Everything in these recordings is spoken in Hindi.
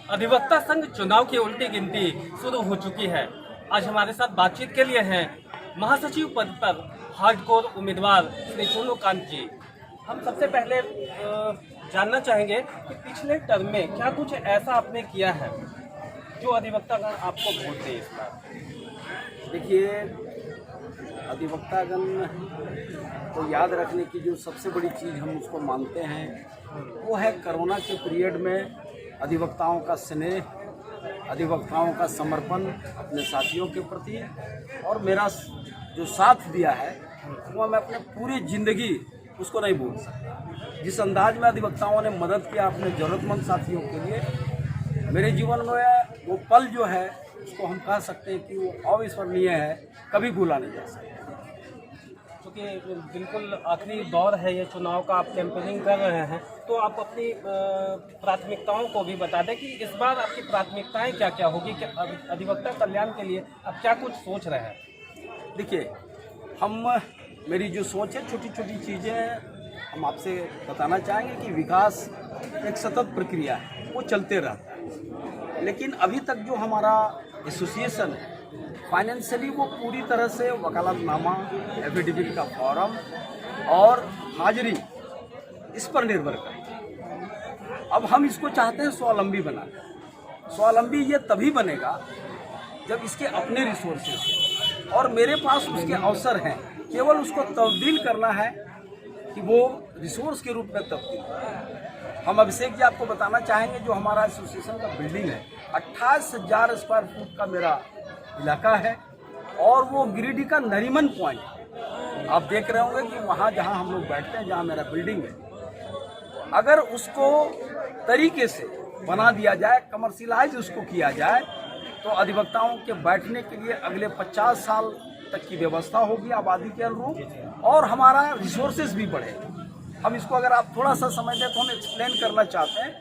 अधिवक्ता संघ चुनाव की उल्टी गिनती शुरू हो चुकी है। आज हमारे साथ बातचीत के लिए हैं महासचिव पद पर हार्डकोर उम्मीदवार श्री सोनूकांत जी। हम सबसे पहले जानना चाहेंगे कि पिछले टर्म में क्या कुछ ऐसा आपने किया है जो अधिवक्तागण आपको वोट दे इस बार। देखिए, अधिवक्तागण को याद रखने की जो सबसे बड़ी चीज़ हम उसको मानते हैं वो है कोरोना के पीरियड में अधिवक्ताओं का स्नेह, अधिवक्ताओं का समर्पण अपने साथियों के प्रति, और मेरा जो साथ दिया है वो मैं अपने पूरी ज़िंदगी उसको नहीं भूल सकता। जिस अंदाज में अधिवक्ताओं ने मदद किया अपने ज़रूरतमंद साथियों के लिए, मेरे जीवन में वो पल जो है उसको हम कह सकते हैं कि वो अविस्मरणीय है, कभी भूला नहीं जा सकता। क्योंकि बिल्कुल आखिरी दौर है ये चुनाव का, आप कैंपेनिंग कर रहे हैं, तो आप अपनी प्राथमिकताओं को भी बता दें कि इस बार आपकी प्राथमिकताएं क्या क्या होगी, क्या अधिवक्ता कल्याण के लिए आप क्या कुछ सोच रहे हैं। देखिए, मेरी जो सोच है, छोटी छोटी चीज़ें हम आपसे बताना चाहेंगे कि विकास एक सतत प्रक्रिया है, वो चलते रहता है। लेकिन अभी तक जो हमारा एसोसिएशन है फाइनेंशियली वो पूरी तरह से वकालतनामा, एफिडेविट का फॉर्म और हाजिरी इस पर निर्भर करता है। अब हम इसको चाहते हैं स्वावलंबी बनाना। स्वावलंबी ये तभी बनेगा जब इसके अपने रिसोर्सेज हैं और मेरे पास उसके अवसर हैं। केवल उसको तब्दील करना है कि वो रिसोर्स के रूप में तब्दील हो। हम अभिषेक जी आपको बताना चाहेंगे, जो हमारा एसोसिएशन का बिल्डिंग है 28,000 स्क्वायर फुट का मेरा इलाका है और वो गिरिडीह का नरीमन पॉइंट है। आप देख रहे होंगे कि वहाँ जहाँ हम लोग बैठते हैं, जहाँ मेरा बिल्डिंग है, अगर उसको तरीके से बना दिया जाए, कमर्शियलाइज उसको किया जाए, तो अधिवक्ताओं के बैठने के लिए अगले 50 साल तक की व्यवस्था होगी आबादी के अनुरूप, और हमारा रिसोर्सेज भी बढ़ेगा। हम इसको अगर आप थोड़ा सा समझ दें तो हम एक्सप्लेन करना चाहते हैं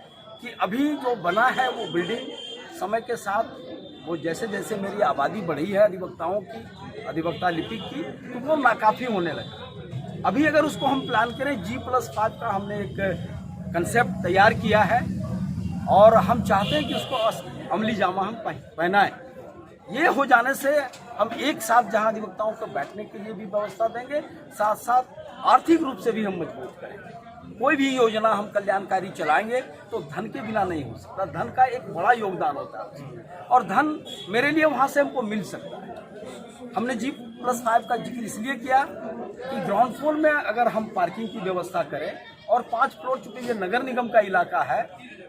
कि अभी जो बना है वो बिल्डिंग समय के साथ वो जैसे जैसे मेरी आबादी बढ़ी है अधिवक्ताओं की, अधिवक्ता लिपिक की, तो वो नाकाफ़ी होने लगा। अभी अगर उसको हम प्लान करें, G+5 का हमने एक कंसेप्ट तैयार किया है और हम चाहते हैं कि उसको अमली जामा हम पहनाएं। ये हो जाने से हम एक साथ जहां अधिवक्ताओं को बैठने के लिए भी व्यवस्था देंगे, साथ साथ आर्थिक रूप से भी हम मजबूत करेंगे। कोई भी योजना हम कल्याणकारी चलाएंगे तो धन के बिना नहीं हो सकता। धन का एक बड़ा योगदान होता है और धन मेरे लिए वहाँ से हमको मिल सकता है। हमने G+5 का जिक्र इसलिए किया कि ग्राउंड फ्लोर में अगर हम पार्किंग की व्यवस्था करें और 5 फ्लोर, चूँकि ये नगर निगम का इलाका है,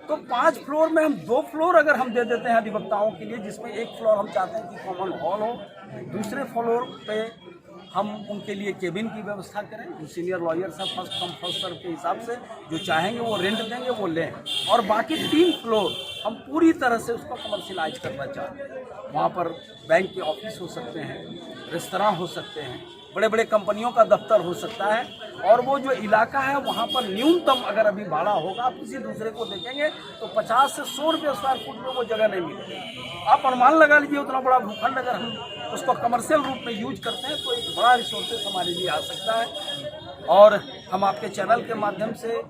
तो 5 फ्लोर में हम 2 फ्लोर अगर हम दे देते हैं अधिवक्ताओं के लिए, जिसमें एक फ्लोर हम चाहते हैं कि कॉमन हॉल हो, दूसरे फ्लोर पे हम उनके लिए केबिन की व्यवस्था करें। जो सीनियर लॉयर्स हैं फर्स्ट कम फर्स्ट सर्व के हिसाब से जो चाहेंगे वो रेंट देंगे, वो लें, और बाकी 3 फ्लोर हम पूरी तरह से उसको कमर्शियलाइज करना चाहते हैं। वहाँ पर बैंक के ऑफिस हो सकते हैं, रेस्तरां हो सकते हैं, बड़े बड़े कंपनियों का दफ्तर हो सकता है, और वो जो इलाका है वहाँ पर न्यूनतम अगर अभी भाड़ा होगा, आप किसी दूसरे को देखेंगे तो 50 से 100 रुपये स्क्वायर फुट में वो जगह नहीं मिलेगी। आप अनुमान लगा लीजिए, उतना बड़ा भूखंड अगर हम उसको कमर्शियल रूप में यूज करते हैं तो एक बड़ा रिसोर्सेस हमारे लिए आ सकता है। और हम आपके चैनल के माध्यम से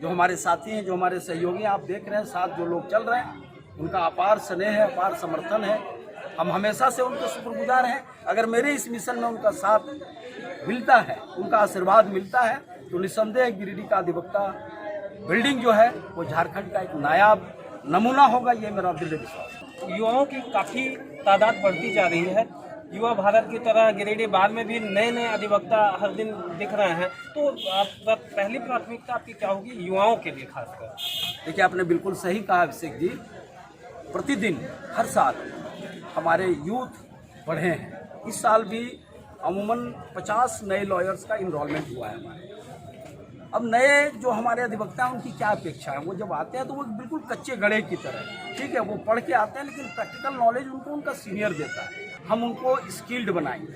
जो हमारे साथी हैं, जो हमारे सहयोगी आप देख रहे हैं, साथ जो लोग चल रहे हैं, उनका अपार स्नेह है, अपार समर्थन है। हम हमेशा से उनके शुक्रगुजार हैं। अगर मेरे इस मिशन में उनका साथ मिलता है, उनका आशीर्वाद मिलता है, तो निस्संदेह गिरिडीह का अधिवक्ता बिल्डिंग जो है वो झारखंड का एक नायाब नमूना होगा, ये मेरा दृढ़ विश्वास है। युवाओं की काफ़ी तादाद बढ़ती जा रही है। युवा भारत की तरह गिरिडीह बार में भी नए नए अधिवक्ता हर दिन दिख रहे हैं, तो आप पहली प्राथमिकता आपकी क्या होगी युवाओं के लिए खासकर। देखिए, आपने बिल्कुल सही कहा अभिषेक जी। प्रतिदिन हर साल हमारे यूथ बढ़े हैं। इस साल भी अमूमन 50 नए लॉयर्स का इनरोलमेंट हुआ है हमारे। अब नए जो हमारे अधिवक्ता हैं उनकी क्या अपेक्षा है, वो जब आते हैं तो वो बिल्कुल कच्चे गड़े की तरह, ठीक है, वो पढ़ के आते हैं लेकिन प्रैक्टिकल नॉलेज उनको उनका सीनियर देता है। हम उनको स्किल्ड बनाएंगे,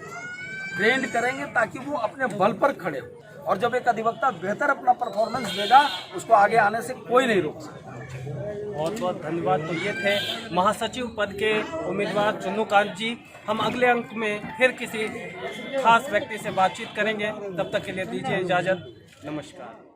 ट्रेंड करेंगे ताकि वो अपने बल पर खड़े हो, और जब एक अधिवक्ता बेहतर अपना परफॉर्मेंस देगा उसको आगे आने से कोई नहीं रोक सकता। बहुत बहुत धन्यवाद। तो ये थे महासचिव पद के उम्मीदवार सोनूकांत जी। हम अगले अंक में फिर किसी खास व्यक्ति से बातचीत करेंगे, तब तक के लिए दीजिए इजाज़त। नमस्कार।